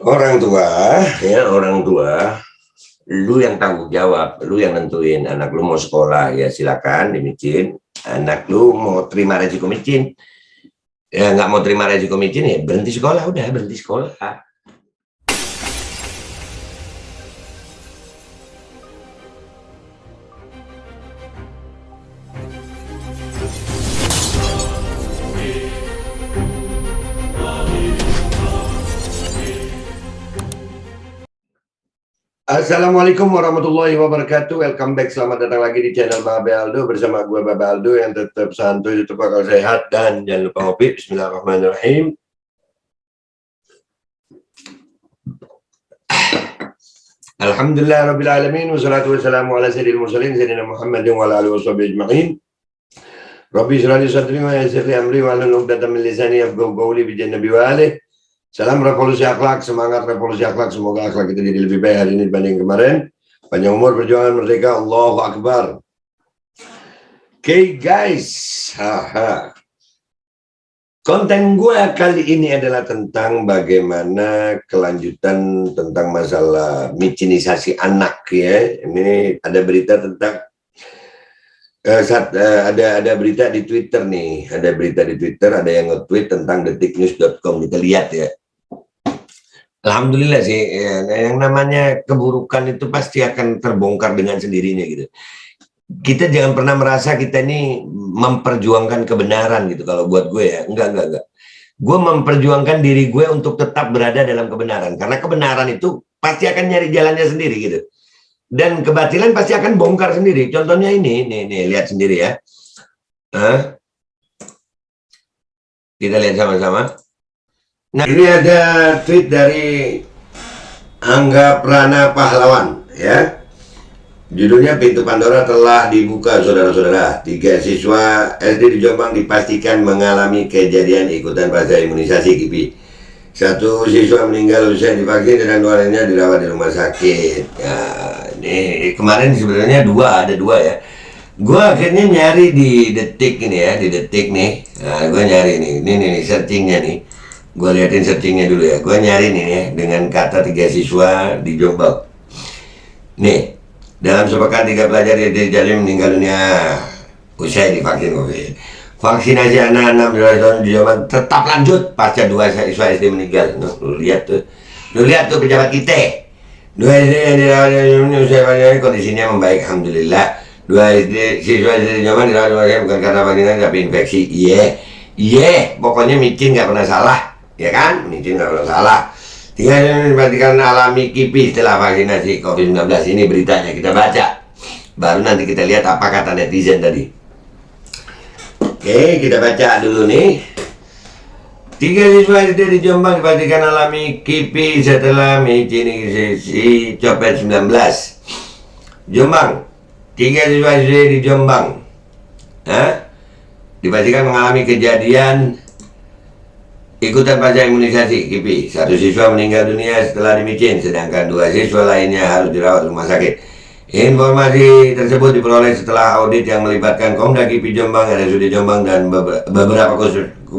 Orang tua, orang tua, lu yang tanggung jawab, lu yang nentuin anak lu mau sekolah ya silakan dimicin. Anak lu mau terima resiko micin, ya nggak mau terima resiko micin ya berhenti sekolah, udah berhenti sekolah. Assalamualaikum warahmatullahi wabarakatuh. Welcome back. Selamat datang lagi di channel Babe Aldo bersama gue Babe Aldo yang tetap santuy, tetap bakal sehat, dan jangan lupa ngopi. Bismillahirrahmanirrahim. Alhamdulillah rabbil alamin wassalatu wassalamu ala sayyidil mursalin sayyidina Muhammadin wa ala alihi washabihi ajma'in. Rabbi shrah li sadri wa yassir li amri wa hlul 'uqdatam min lisani yafqahu qawli bi jannabi wa alihi. Salam revolusi akhlak, semangat revolusi akhlak. Semoga akhlak kita jadi lebih baik hari ini dibanding kemarin. Panjang umur, perjuangan merdeka, Allahu Akbar. Oke guys, konten gue kali ini adalah tentang bagaimana kelanjutan tentang masalah micinisasi anak ya. Ini ada berita tentang ada berita di Twitter nih, ada yang nge-tweet tentang detiknews.com. Kita lihat ya. Alhamdulillah sih, ya, yang namanya keburukan itu pasti akan terbongkar dengan sendirinya gitu. Kita jangan pernah merasa kita ini memperjuangkan kebenaran gitu. Kalau buat gue ya, enggak. Gue memperjuangkan diri gue untuk tetap berada dalam kebenaran. Karena kebenaran itu pasti akan nyari jalannya sendiri gitu. Dan kebatilan pasti akan bongkar sendiri. Contohnya ini, nih lihat sendiri ya. Kita lihat sama-sama. Nah, ini ada tweet dari Angga Prana Pahlawan ya. Judulnya pintu Pandora telah dibuka saudara-saudara. 3 siswa SD di Jombang dipastikan mengalami kejadian ikutan fase imunisasi KIPI. 1 siswa meninggal usai divaksin dan 2 lainnya dirawat di rumah sakit. Ya, ini kemarin sebenarnya ada dua ya. Gue akhirnya nyari di detik ini ya, di detik nih. Nah, gue nyari ini searchingnya nih. Gue liatin searchingnya dulu ya. Gue nyari nih ya, dengan kata 3 siswa di Jombang. Nih, dalam sepekan 3 pelajar di Jalim meninggal dunia usai divaksin COVID. Vaksinasi anak-anak 12 tahun di Jombang tetap lanjut pasca 2 siswa SD meninggal. Lu lihat tuh pejabat kita. 2 SD yang dirawat di usai vaksinasi kondisinya membaik, alhamdulillah. 2 siswa SD di Jombang dirawat di rumah sakit bukan karena vaksinasi tapi infeksi. Pokoknya micin nggak pernah salah. Ya kan, micin nggak pernah salah. Tinggal dipastikan alami KIPI setelah vaksinasi COVID-19. Ini beritanya, kita baca. Baru nanti kita lihat apa kata netizen tadi. Oke, kita baca dulu nih. 3 siswa SD di Jombang dipastikan alami KIPI setelah micinisasi COVID-19. Jombang, 3 siswa SD di Jombang dipastikan mengalami kejadian ikutan fase imunisasi KIPI. 1 siswa meninggal dunia setelah dimicin, sedangkan 2 siswa lainnya harus dirawat di rumah sakit. Informasi tersebut diperoleh setelah audit yang melibatkan Komda KIPI Jombang, RSUD Jombang, dan beberapa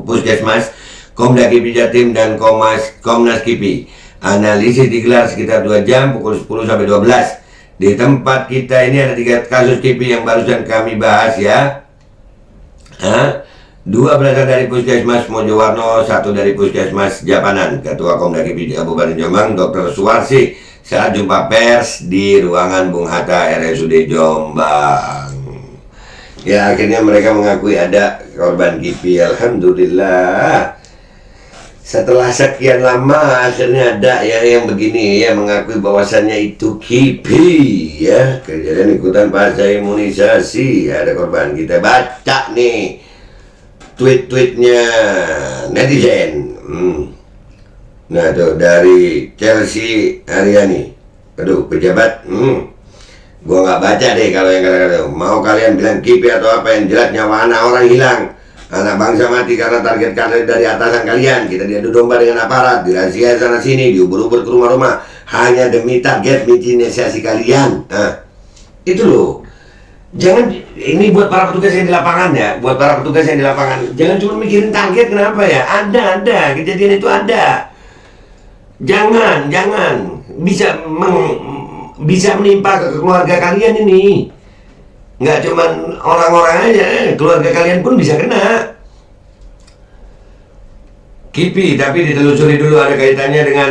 puskesmas, Komda KIPI Jatim, dan Komnas KIPI. Analisis digelar sekitar 2 jam, pukul 10 sampai 12. Di tempat kita ini ada 3 kasus KIPI yang barusan kami bahas ya. 2 berasal dari Puskesmas Mojowarno, 1 dari Puskesmas Japanan. Ketua Komda KIPI Kabupaten Jombang, Dr. Suwarsi, saat jumpa pers di ruangan Bung Hatta RSUD Jombang. Ya, akhirnya mereka mengakui ada korban KIPI. Alhamdulillah. Setelah sekian lama akhirnya ada ya yang begini ya, mengakui bahwasannya itu KIPI ya, kejadian ikutan fase imunisasi. Ada korban. Kita baca nih tweet-tweetnya netizen. Nah tuh dari Chelsea Aryani. Aduh, pejabat. Gua nggak baca deh kalau yang kata-kata. Mau kalian bilang KIPI atau apa, yang jelas nyawa anak orang hilang. Anak bangsa mati karena target karir dari atasan kalian. Kita diadu domba dengan aparat, dirazia sana sini, diubur-ubur ke rumah-rumah hanya demi target micinisasi kalian. Itu loh. Jangan, ini buat para petugas yang di lapangan ya, jangan cuma mikirin target. Kenapa ya? Ada kejadian itu ada. Jangan bisa menimpa ke keluarga kalian ini. Nggak cuman orang-orang aja, keluarga kalian pun bisa kena. KIPI, tapi ditelusuri dulu ada kaitannya dengan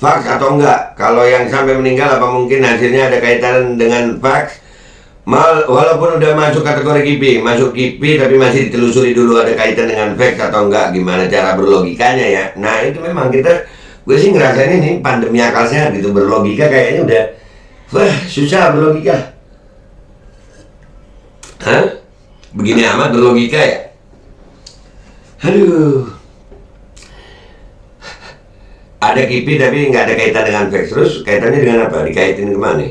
fax atau enggak. Kalau yang sampai meninggal apa mungkin hasilnya ada kaitan dengan fax? Walaupun udah masuk kategori KIPI, masuk KIPI tapi masih ditelusuri dulu ada kaitan dengan fax atau enggak. Gimana cara berlogikanya ya? Nah itu memang gue sih ngerasain ini pandemi akal sehat gitu, berlogika kayaknya udah susah berlogika. Hah? Begini amat berlogika ya? Aduh. Ada KIPI tapi nggak ada kaitan dengan fax. Terus kaitannya dengan apa? Dikaitin kemana?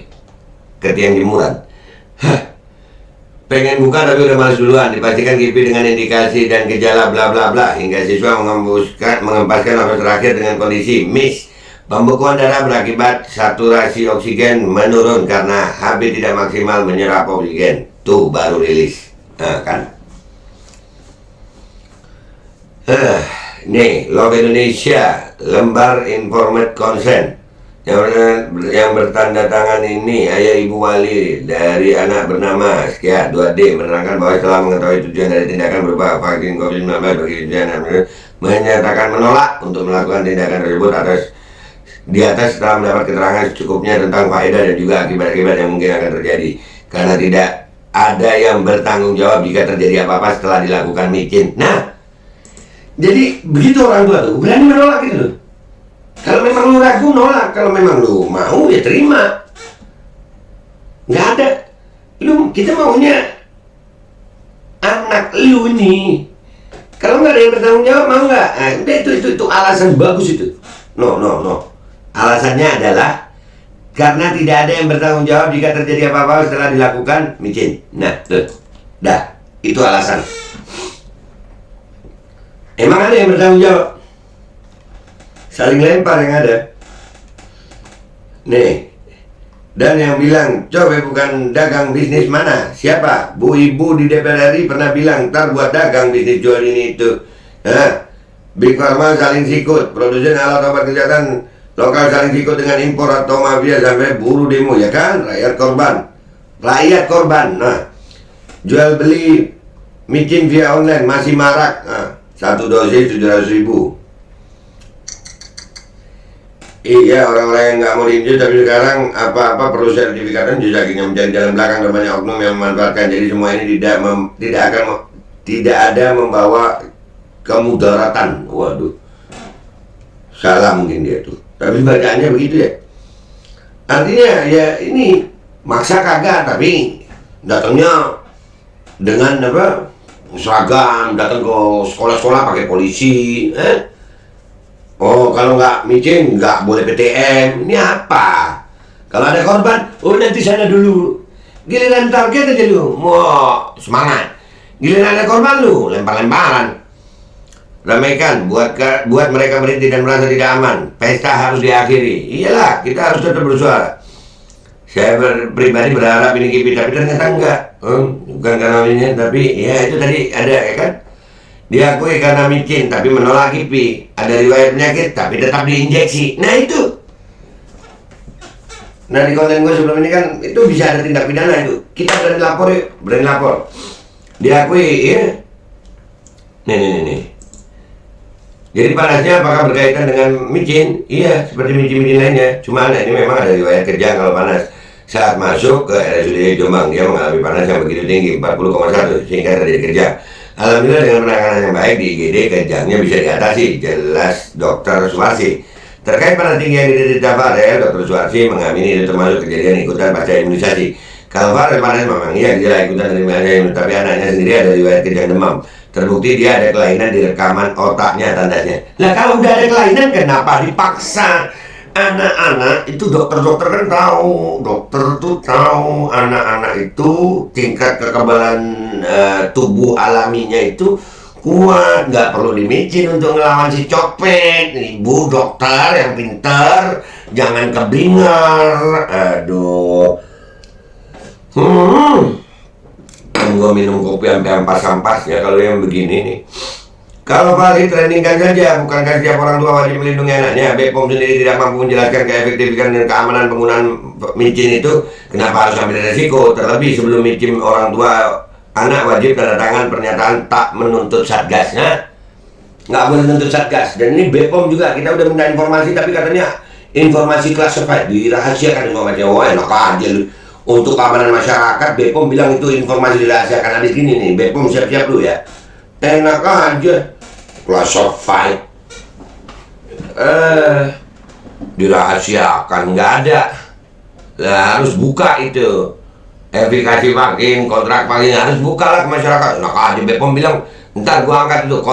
Ke tiang jemuran. Hah? Pengen buka tapi udah males duluan. Dipastikan KIPI dengan indikasi dan gejala bla bla bla hingga siswa mengempaskan nafas terakhir dengan kondisi miss. Pembekuan darah berakibat saturasi oksigen menurun karena HB tidak maksimal menyerap oksigen. Tuh baru rilis. Nah kan. Nih, Log Indonesia, lembar informate consent yang bertanda tangan ini ayah ibu wali dari anak bernama Sekia 2D menerangkan bahwa setelah mengetahui tujuan dari tindakan berupa vaksin COVID-19 bagi tujuan menyatakan menolak untuk melakukan tindakan tersebut di atas setelah mendapat keterangan secukupnya tentang faedah dan juga akibat-akibat yang mungkin akan terjadi karena tidak ada yang bertanggung jawab jika terjadi apa-apa setelah dilakukan micin. Nah, jadi begitu orang tua tuh berani menolak gitu loh. Kalau memang lu ragu nolak, kalau memang lu mau ya terima. Nggak ada. Kita maunya anak lu ini. Kalau nggak ada yang bertanggung jawab mau nggak? Nah, udah itu alasan bagus itu. No. Alasannya adalah karena tidak ada yang bertanggung jawab jika terjadi apa-apa setelah dilakukan micin. Nah, tuh. Dah, itu alasan. Emang ada yang bertanggung jawab? Saling lempar yang ada. Nih. Dan yang bilang, coba bukan dagang bisnis mana? Siapa? Bu Ibu di DPR RI pernah bilang, ntar buat dagang bisnis jual ini itu. Big Pharma saling sikut, produsen alat obat kesehatan lokal saling sikut dengan impor atau mafia sampai buruh demo, ya kan? Rakyat korban. Nah, jual beli micin via online masih marak. Nah, satu dosis 700.000. Iya, orang-orang yang nggak mau diinjil tapi sekarang apa-apa perlu sertifikat dan juga menjadi jalan belakang dan banyak oknum yang memanfaatkan. Jadi semua ini tidak ada membawa kemudaratan. Waduh, salah mungkin dia tuh. Tapi bacaannya begitu ya. Artinya ya ini maksa kagak, tapi datangnya dengan apa? Seragam, datang ke sekolah-sekolah pakai polisi. Oh, kalau nggak micin nggak boleh PTM. Ini apa? Kalau ada korban, oh nanti sana dulu. Giliran target aja lu, mau semangat. Giliran ada korban lu, lempar-lemparan. Ramaikan, buat mereka merintih dan merasa tidak aman. Pesta harus diakhiri. Iyalah, kita harus tetap bersuara. Saya pribadi berharap ini KIPI, tapi ternyata enggak. Bukan karena ini, tapi ya itu tadi ada ya kan. Diakui karena micin, tapi menolak KIPI. Ada riwayat penyakit, tapi tetap diinjeksi. Nah itu. Nah di konten gue sebelum ini kan, itu bisa ada tindak pidana itu. Kita berani lapor yuk, berani lapor. Diakui ya. Nih. Jadi panasnya apakah berkaitan dengan micin? Iya, seperti micin-micin lainnya. Cuma ini memang ada riwayat kerja kalau panas. Saat masuk ke RSUD Jombang, dia mengalami panas yang begitu tinggi, 40,1 sehingga terjadi kerja. Alhamdulillah dengan penanganan yang baik di IGD, kejangnya bisa diatasi, jelas Dr. Suwarsi. Terkait panas tinggi yang diderita Farel, Dr. Suwarsi mengamini itu termasuk kejadian ikutan pasca imunisasi. Kalau Farel panas memang iya gejala ikutan dari imunisasi, tapi anaknya sendiri ada riwayat kejang demam. Terbukti dia ada kelainan di rekaman otaknya tandanya. Nah kalau udah ada kelainan kenapa dipaksa? Anak-anak itu dokter-dokter kan tahu, dokter tuh tahu anak-anak itu tingkat kekebalan tubuh alaminya itu kuat, nggak perlu dimicin untuk ngelawan si copet. Ibu dokter yang pintar, jangan kebingar. Aduh, gue minum kopi sampai ampas-ampas ya kalau yang begini nih. Kalau Fahri trainingkan saja, bukankah setiap orang tua wajib melindungi anaknya? BPOM sendiri tidak mampu menjelaskan keefektifan dan keamanan penggunaan micin itu. Kenapa harus ambil resiko? Terlebih sebelum micin, orang tua anak wajib tanda tangan pernyataan tak menuntut satgas. Nah, nggak boleh menuntut satgas. Dan ini BPOM juga, kita udah minta informasi, tapi katanya informasi classified, dirahasiakan informasinya. Wah, enak aja lu. Untuk keamanan masyarakat, BPOM bilang itu informasi dirahasiakan. Habis gini nih, BPOM siap-siap lu ya. Enak aja. Classified, dirahasiakan, nggak ada. Lah harus buka itu efikasi vaksin, kontrak vaksin, harus buka lah ke masyarakat. Nah aja BPOM bilang, ntar gua angkat itu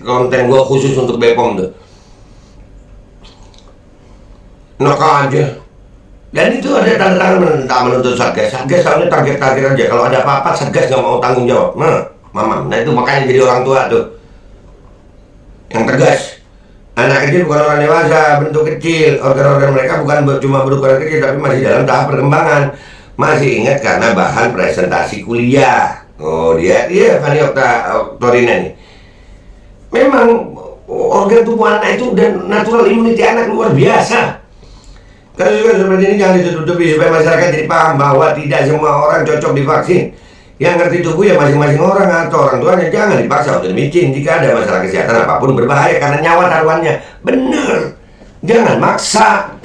konten gua khusus untuk BPOM tuh. Nah aja. Dan itu ada tanda-tanda tak menuntut satgas. Satgas soalnya target aja. Kalau ada apa-apa satgas nggak mau tanggung jawab. Nah itu makanya jadi orang tua tuh yang tegas. Anak kecil bukan orang dewasa, bentuk kecil, organ-organ mereka bukan cuma berukuran kecil, tapi masih dalam tahap perkembangan. Masih ingat karena bahan presentasi kuliah. Oh dia Vanioktolina nih. Memang organ tubuh anak itu dan natural immunity anak luar biasa. Kasus-kasus seperti ini jangan ditutupi supaya masyarakat jadi paham bahwa tidak semua orang cocok divaksin. Yang ngerti tubuh ya masing-masing orang atau orang tuanya. Jangan dipaksa untuk micin jika ada masalah kesehatan apapun berbahaya karena nyawa taruhannya. Bener, jangan maksa.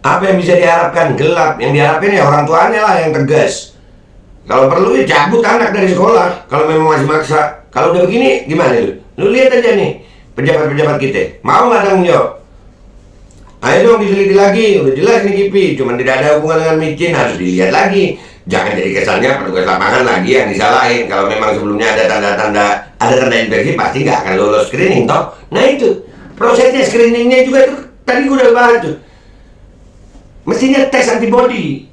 Apa yang bisa diharapkan? Gelap. Yang diharapkan ya orang tuanya lah yang tegas. Kalau perlu ya cabut anak dari sekolah kalau memang masih maksa. Kalau udah begini gimana lu lihat aja nih pejabat-pejabat kita mau nggak tanggung jawab. Ayo dong diteliti lagi, udah jelas nih KIPI, cuman tidak ada hubungan dengan micin, harus dilihat lagi. Jangan jadi kesannya petugas lapangan lagi yang disalahin. Kalau memang sebelumnya ada tanda infeksi pasti nggak akan lolos screening toh. Nah itu prosesnya screeningnya juga itu tadi gue udah bahas tuh. Mestinya tes antibody.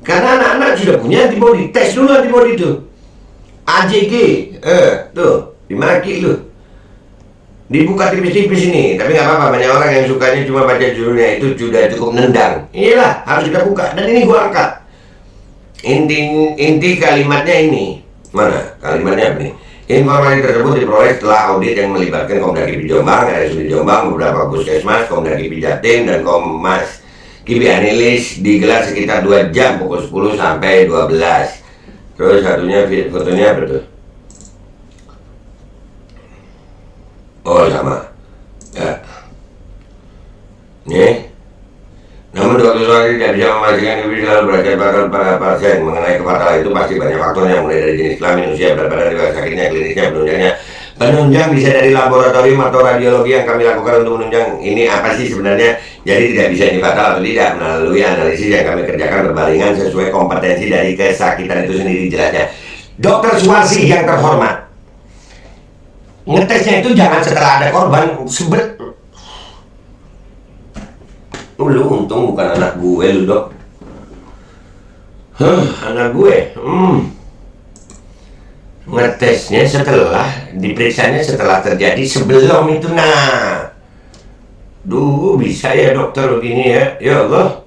Karena anak-anak sudah punya antibody, tes dulu antibody itu. AJG, tuh dimaki lu. Dibuka tipis-tipis ini, tapi nggak apa-apa, banyak orang yang sukanya cuma baca judulnya, itu sudah cukup nendang. Iyalah, harus kita buka, dan ini gua angkat. Inti kalimatnya ini, mana kalimatnya apa nih? Informasi tersebut diperoleh setelah audit yang melibatkan Komda KIPI Jombang, RSUD Jombang, beberapa puskesmas, Komda KIPI Jatim, dan Kommas KIPI Anilis digelar sekitar 2 jam, pukul 10 sampai 12. Terus satunya fotonya apa tuh? Oh sama ya. Nih, namun dokter Suwandi tidak bisa memastikan KIPI selalu belajar bakal pada pasien mengenai kefatalan itu pasti banyak faktornya, mulai dari jenis kelamin, usia, berat badan, riwayat sakitnya, klinisnya, penunjang bisa dari laboratorium atau radiologi yang kami lakukan untuk menunjang ini apa sih sebenarnya. Jadi tidak bisa ini fatal atau tidak melalui analisis yang kami kerjakan berbarengan sesuai kompetensi dari kesakitan itu sendiri jelasnya. Dokter Suwarsi yang terhormat, ngetesnya itu jangan setelah ada korban. Lu untung bukan anak gue lu dok. Anak gue ngetesnya setelah diperiksanya setelah terjadi, sebelum itu. Nah bisa ya dokter begini ya Allah.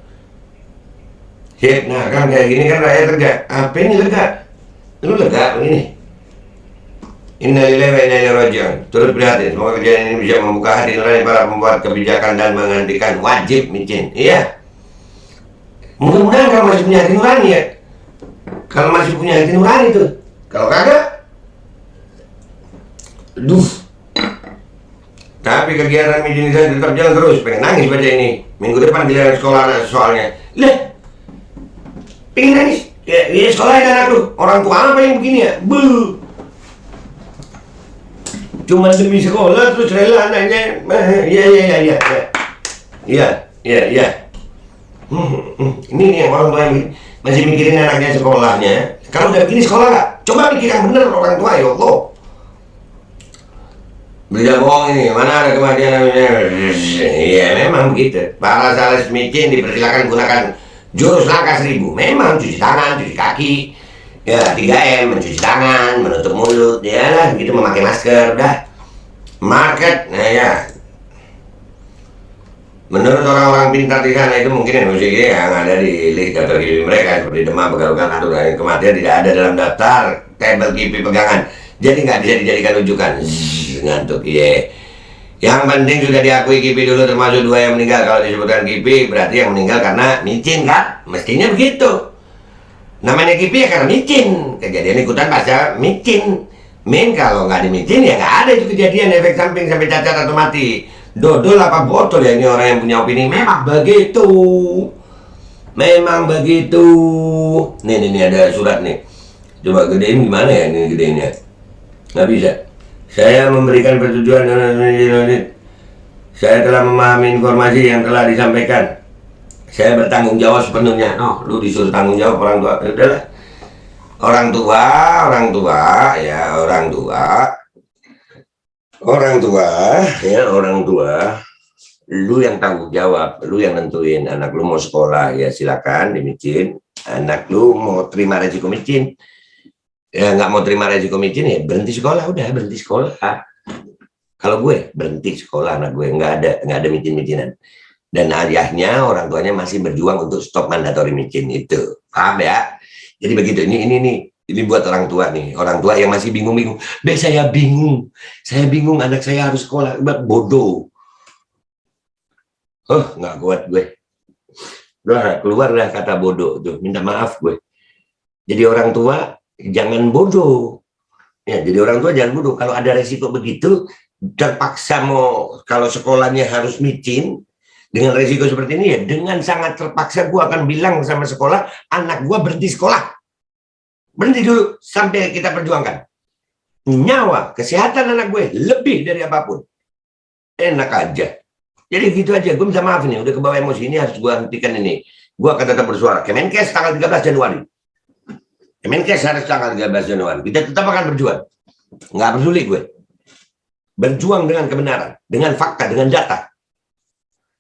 Sip, nah kan kayak gini kan rakyat lega. Apa ini lega? Lu lega begini. Innalillahi wa inna ilaihi raji'un. Turut prihatin, semoga kejadian ini bisa membuka hati nurani para pembuat kebijakan dan menghentikan wajib micin. Iya. Mudah-mudahan kalau masih punya hati nurani ya. Kalau masih punya hati nurani tuh. Kalau kagak, tapi kegiatan mijinisasi tetap jalan terus. Pengen nangis baca ini. Minggu depan giliran sekolah soalnya. Lah, pengen nangis. Ya sekolah anak lu. Orang tua apa yang begini ya? Cuma demi sekolah terus rela anaknya. Iya. Ini nih yang orang tua yang masih mikirin anaknya sekolahnya. Kalau udah begini sekolah nggak? Coba pikir yang bener orang tua ya Allah. Berita bohong ini, mana ada kematian? Iya memang begitu. Para sales micin dipersilakan gunakan jurus langkah 1000. Memang cuci tangan, cuci kaki. Ya 3M, mencuci tangan, menutup mulut, ya lah, gitu, memakai masker, udah. Market, nah ya. Menurut orang-orang pintar di sana itu mungkin musik yang ada di list daftar KIPI mereka seperti demam, pegal-pegal, dan kematian tidak ada dalam daftar tabel KIPI pegangan. Jadi nggak bisa dijadikan rujukan. Ngantuk, iya. Yang penting sudah diakui Kipi dulu, termasuk 2 yang meninggal. Kalau disebutkan Kipi berarti yang meninggal karena micin kan? Mestinya begitu. Namanya Kipi ya karena micin. Kejadian ikutan pasca micin. Kalau nggak dimicin ya nggak ada itu kejadian efek samping sampai cacat atau mati. Dodol apa botol ya ini orang yang punya opini. Memang begitu. Memang begitu. Nih ada surat nih. Coba gedein gimana ya ini gedeinnya? Nggak bisa. Saya memberikan persetujuan. Saya telah memahami informasi yang telah disampaikan. Saya bertanggung jawab sepenuhnya. Lu disuruh tanggung jawab orang tua. Udahlah. Orang tua, lu yang tanggung jawab, lu yang nentuin. Anak lu mau sekolah ya silakan dimicin. Anak lu mau terima resiko micin, ya nggak mau terima resiko micin ya berhenti sekolah, udah berhenti sekolah. Kalau gue berhenti sekolah, anak gue nggak ada micin-micinan. Dan ayahnya, orang tuanya masih berjuang untuk stop mandatory micin itu, paham ya? Jadi begitu. Ini buat orang tua nih, orang tua yang masih bingung-bingung. Saya bingung anak saya harus sekolah, bodoh. Nggak kuat gue. Udah keluarlah kata bodoh tuh, minta maaf gue. Jadi orang tua jangan bodoh. Ya, jadi orang tua jangan bodoh. Kalau ada resiko begitu, terpaksa kalau sekolahnya harus micin, dengan resiko seperti ini ya, dengan sangat terpaksa gue akan bilang sama sekolah, anak gue berhenti sekolah. Berhenti dulu sampai kita perjuangkan. Nyawa, kesehatan anak gue lebih dari apapun. Enak aja. Jadi gitu aja, gue minta maaf nih, udah kebawa emosi, ini harus gue hentikan ini. Gue akan tetap bersuara. Kemenkes tanggal 13 Januari. Kemenkes harus tanggal 13 Januari. Kita tetap akan berjuang. Nggak peduli gue. Berjuang dengan kebenaran, dengan fakta, dengan data.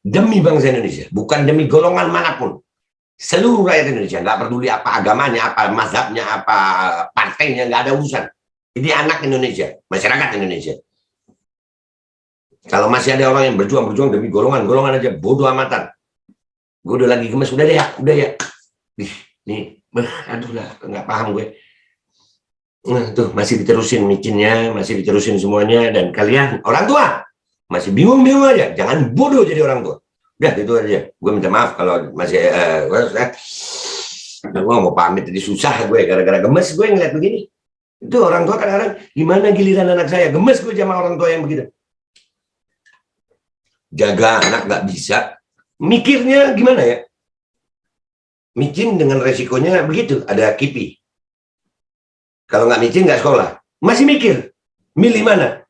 Demi bangsa Indonesia, bukan demi golongan manapun. Seluruh rakyat Indonesia, nggak peduli apa agamanya, apa mazhabnya, apa partainya, nggak ada urusan. Ini anak Indonesia, masyarakat Indonesia. Kalau masih ada orang yang berjuang demi golongan aja, bodoh amatan. Gue udah lagi gemes, udah ya. Aduh lah, nggak paham gue. Nah tuh, masih diterusin micinnya, masih diterusin semuanya, dan kalian, orang tua, masih bingung aja, jangan bodoh jadi orang tua. Udah itu aja. Gue minta maaf kalau masih gue mau pamit jadi susah gue gara-gara gemes gue ngeliat begini. Itu orang tua kadang-kadang gimana giliran anak saya, gemes gue sama orang tua yang begitu. Jaga anak nggak bisa, mikirnya gimana ya? Micin dengan resikonya begitu, ada Kipi. Kalau nggak micin nggak sekolah, masih mikir, milih mana?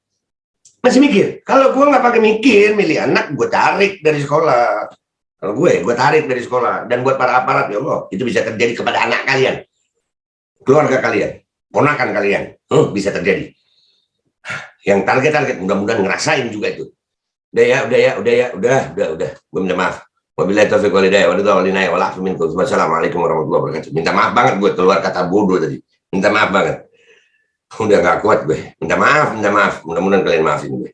Masih mikir. Kalau gue nggak pakai mikir, milih anak, gue tarik dari sekolah. Kalau gue tarik dari sekolah. Dan buat para aparat, ya Allah, itu bisa terjadi kepada anak kalian, keluarga kalian, ponakan kalian. Bisa terjadi. Yang target, mudah-mudahan ngerasain juga itu. Udah. Gue minta maaf. Wabillahi taufiq wal hidayah. Wassalamualaikum warahmatullahi wabarakatuh. Minta maaf banget gue keluar kata bodoh tadi. Minta maaf banget. Udah gak kuat gue. Minta maaf. Mudah-mudahan kalian maafin gue.